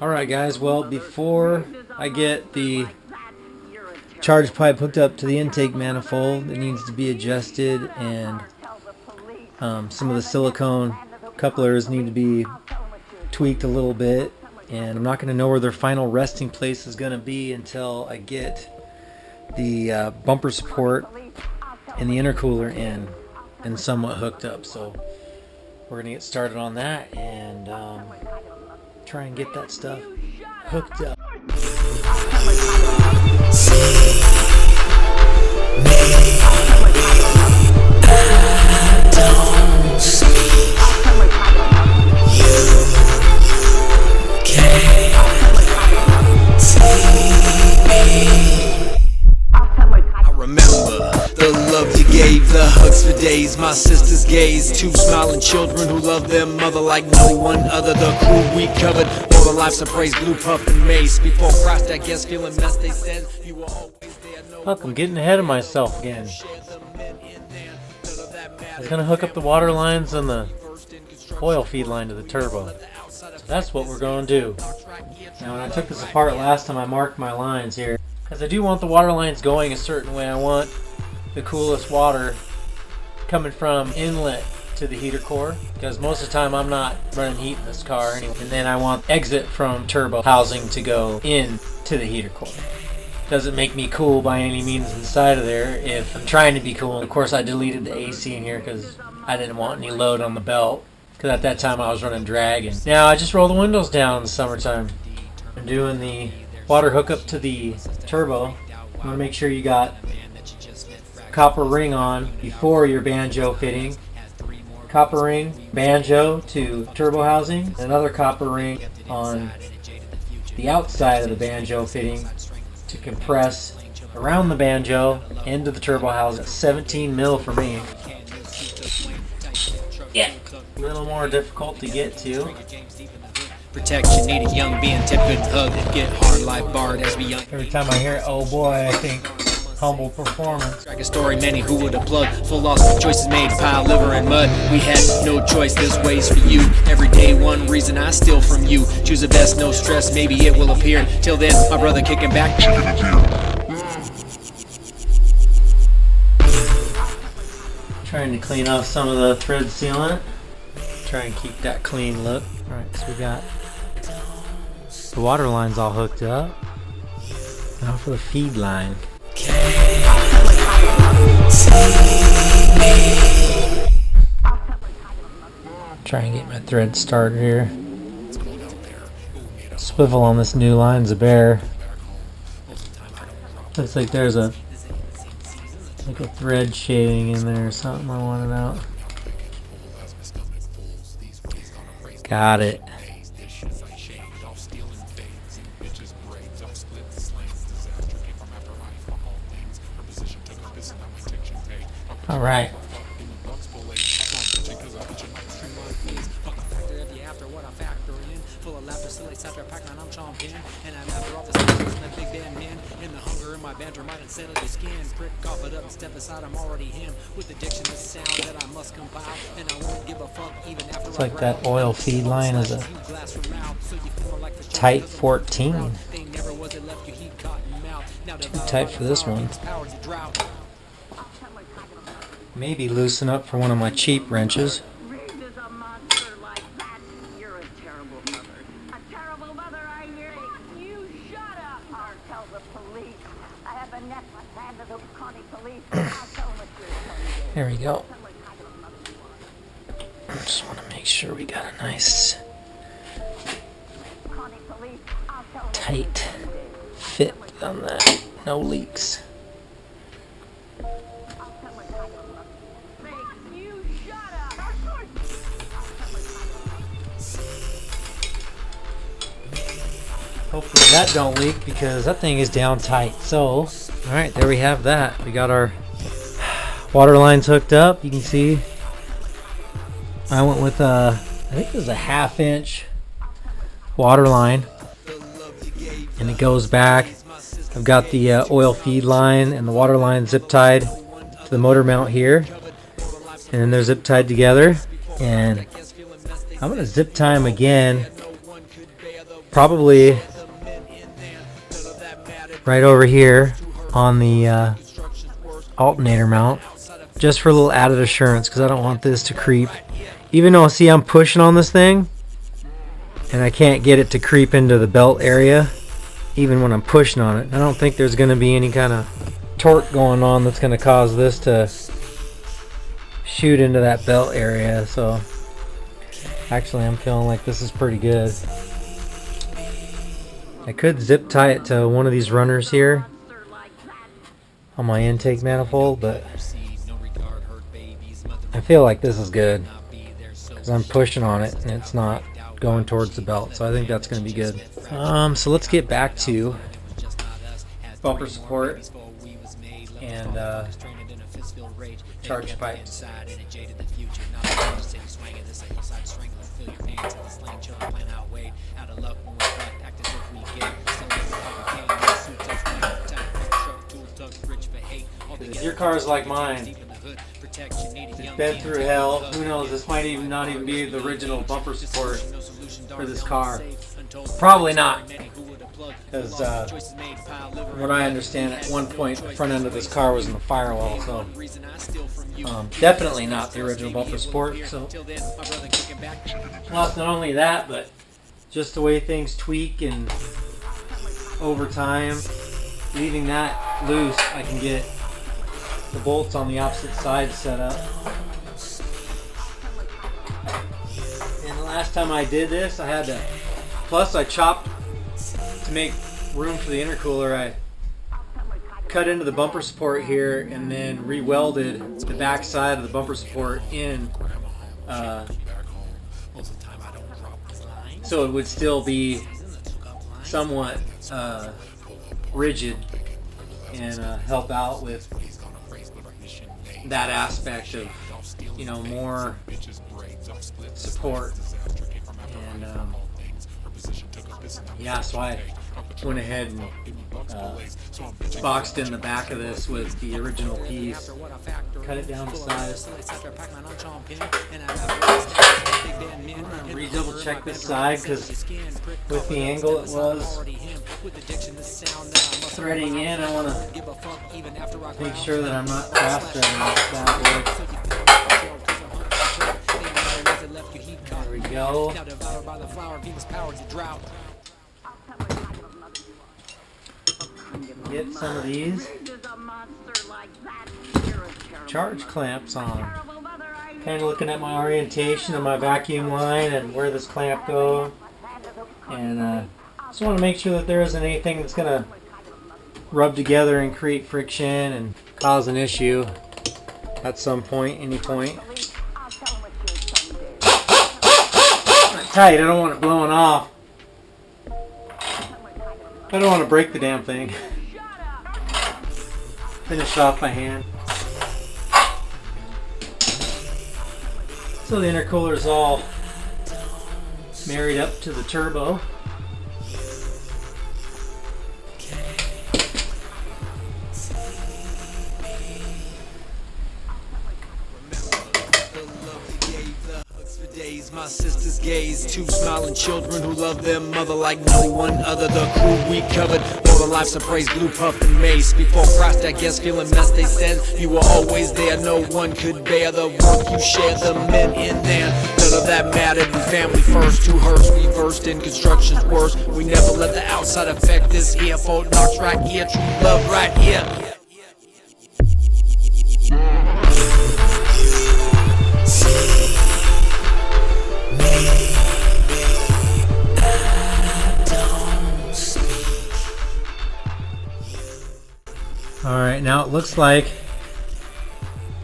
Alright guys, well before I get the charge pipe hooked up to the intake manifold, it needs to be adjusted, and some of the silicone couplers need to be tweaked a little bit, and I'm not going to know where their final resting place is going to be until I get the bumper support and the intercooler in and somewhat hooked up. So we're going to get started on that and try and get that stuff hooked up. The hugs for days, my sister's gaze, two smiling children who love their mother like no one other. The crew we covered, all the lives of praise, blue puff and mace. Before Christ, I guess, feeling messed, they said you were always there. Look, I'm getting ahead of myself again. I was gonna hook up the water lines and the oil feed line to the turbo. So that's what we're gonna do. Now when I took this apart last time, I marked my lines here, because I do want the water lines going a certain way. I want the coolest water coming from inlet to the heater core, because most of the time I'm not running heat in this car anyway. And then I want exit from turbo housing to go in to the heater core. Doesn't make me cool by any means inside of there if I'm trying to be cool. Of course I deleted the AC in here because I didn't want any load on the belt, because at that time I was running drag. And now I just roll the windows down in the summertime. I'm doing the water hookup to the turbo. You want to make sure you got copper ring on before your banjo fitting. Copper ring, banjo to turbo housing, another copper ring on the outside of the banjo fitting to compress around the banjo into the turbo housing. 17 mil for me. Yeah, a little more difficult to get to. Protection needed, young being tip couldn't hug, get hard life barred as we young. Every time I hear it, oh boy, I think humble performance. Track a story, many who would have plugged. Full loss, choices made, pile, liver, and mud. We had no choice, this way's for you. Every day, one reason I steal from you. Choose the best, no stress, maybe it will appear. Till then, my brother kicking back. Trying to clean off some of the thread sealant. Try and keep that clean look. Alright, so we got the water lines all hooked up. Now for the feed line. Try and get my thread started here. Swivel on this new line's a bear. Looks like there's a thread shaving in there or something. I want it out. Got it. All right. It's like that oil feed line is a tight 14. Too tight for this one. Maybe loosen up for one of my cheap wrenches. There we go. I just want to make sure we got a nice tight fit on that. No leaks. Hopefully that don't leak, because that thing is down tight. So, alright, there we have that. We got our water lines hooked up. You can see I went with I think it was a 1/2 inch water line, and it goes back. I've got the oil feed line and the water line zip tied to the motor mount here, and then they're zip tied together. And I'm gonna zip tie them again, probably right over here on the alternator mount, just for a little added assurance, because I don't want this to creep. Even though, see, I'm pushing on this thing and I can't get it to creep into the belt area even when I'm pushing on it. I don't think there's going to be any kind of torque going on that's going to cause this to shoot into that belt area. So actually I'm feeling like this is pretty good. I could zip tie it to one of these runners here on my intake manifold, but I feel like this is good because I'm pushing on it and it's not going towards the belt, so I think that's going to be good. So let's get back to bumper support and charge pipes. If your car is like mine, it's been through hell. Who knows? This might even not even be the original bumper support for this car. Probably not, because from what I understand, at one point the front end of this car was in the firewall. So definitely not the original bumper support. So plus, not only that, but just the way things tweak and over time, leaving that loose, I can get the bolts on the opposite side set up. And the last time I did this, I had to, plus I chopped to make room for the intercooler. I cut into the bumper support here and then re-welded the back side of the bumper support in so it would still be somewhat rigid and help out with that aspect of, you know, more support. And yeah, so I went ahead and boxed in the back of this with the original piece, cut it down to size. I'm re-double check this side because with the angle it was threading in, I want to make sure that I'm not cross threading that way. There we go. Get some of these charge clamps on. Kind of looking at my orientation of my vacuum line and where this clamp goes, and just want to make sure that there isn't anything that's going to rub together and create friction and cause an issue at some point, any point. Tight, I don't want it blowing off. I don't want to break the damn thing. Finish off my hand. So the intercooler is all married up to the turbo. My sister's gaze, two smiling children who love their mother like no one other. The crew we covered, all the lives of praise, blue puff and mace. Before Christ, I guess, feeling mess, they said you were always there. No one could bear the work you shared, the men in there. None of that mattered, we family first. Two hurts, we versed in construction's worst. We never let the outside affect this here. Fort Knox right here, true love right here. Alright, now it looks like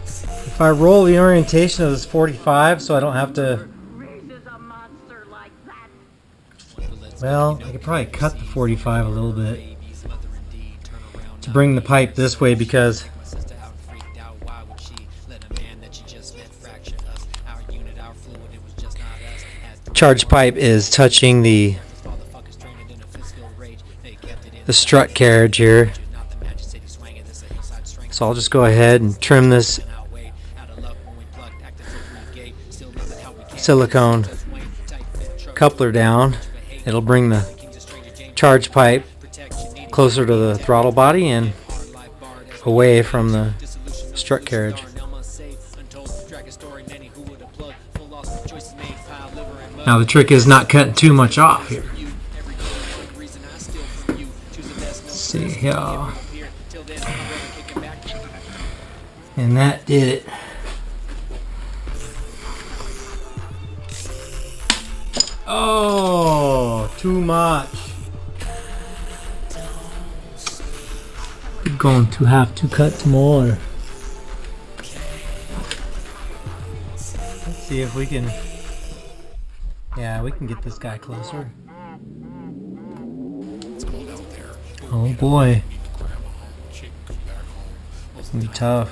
if I roll the orientation of this 45 so I don't have to, well, I could probably cut the 45 a little bit to bring the pipe this way, because charge pipe is touching the strut carriage here. So I'll just go ahead and trim this silicone coupler down. It'll bring the charge pipe closer to the throttle body and away from the strut carriage. Now the trick is not cutting too much off here. Let's see here. And that did it. Oh, too much. We're going to have to cut more. Let's see if we can. Yeah, we can get this guy closer. Oh boy. It's gonna be tough.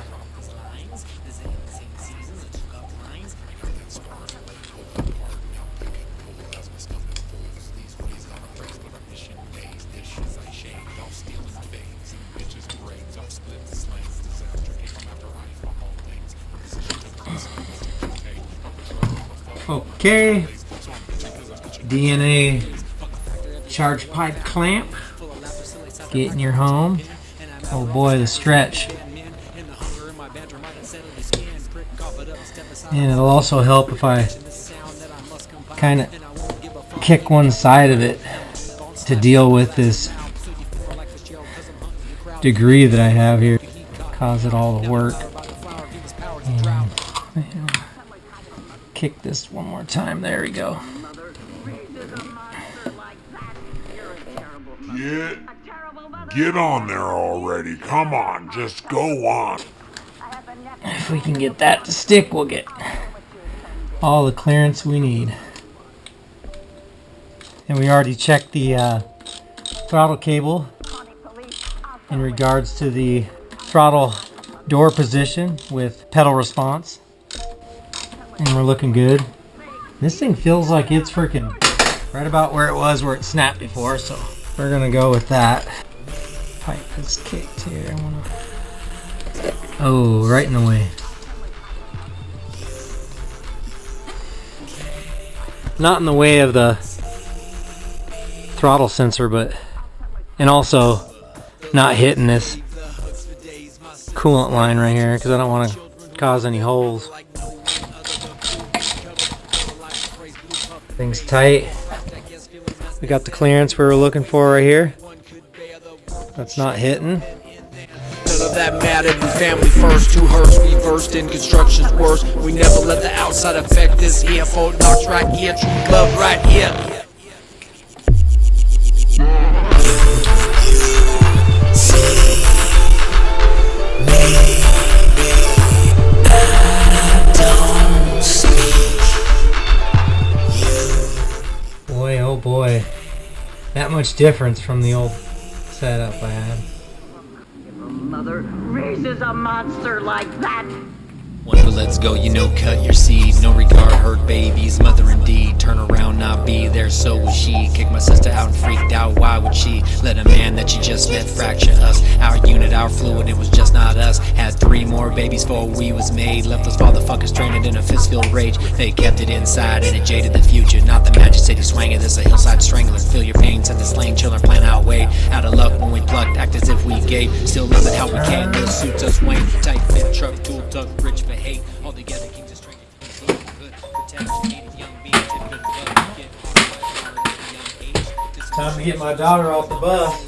Okay. DNA charge pipe clamp. Get in your home. Oh boy, the stretch. And it'll also help if I kind of kick one side of it to deal with this degree that I have here. Cause it all to work. And kick this one more time. There we go. Get on there already. Come on, just go on. If we can get that to stick, we'll get all the clearance we need. And we already checked the throttle cable in regards to the throttle door position with pedal response. And we're looking good. This thing feels like it's freaking right about where it was where it snapped before, so we're gonna go with that. Pipe is kicked here. Oh, right in the way. Not in the way of the throttle sensor, but and also not hitting this coolant line right here because I don't want to cause any holes. Things tight. We got the clearance we were looking for right here. That's not hitting. None of that mattered. We family first, 2 hertz. We versed in construction's worst. We never let the outside affect this here. Fort Knox right here, true love right here. Boy, oh boy. That much difference from the old setup I had. Mother raises a monster like that. One bullets go, you know, cut your seed. No regard, hurt babies, mother indeed. Turn around, not be there, so was she. Kicked my sister out and freaked out, why would she? Let a man that you just met fracture us. Our unit, our fluid, it was just not us. Had 3 more babies before we was made. Left those fatherfuckers stranded in a fist-filled rage. They kept it inside and it jaded the future. Not the Magic City swanger, this a hillside strangler. Feel your pain, said the slang chiller, plan out way. Out of luck when we plucked, act as if we gave. Still love it how we can, those suits us Wayne. Tight fit truck, tool tuck, rich for hate. All together, kings of strength. Good, protect, needed young beings. Time to get my daughter off the bus.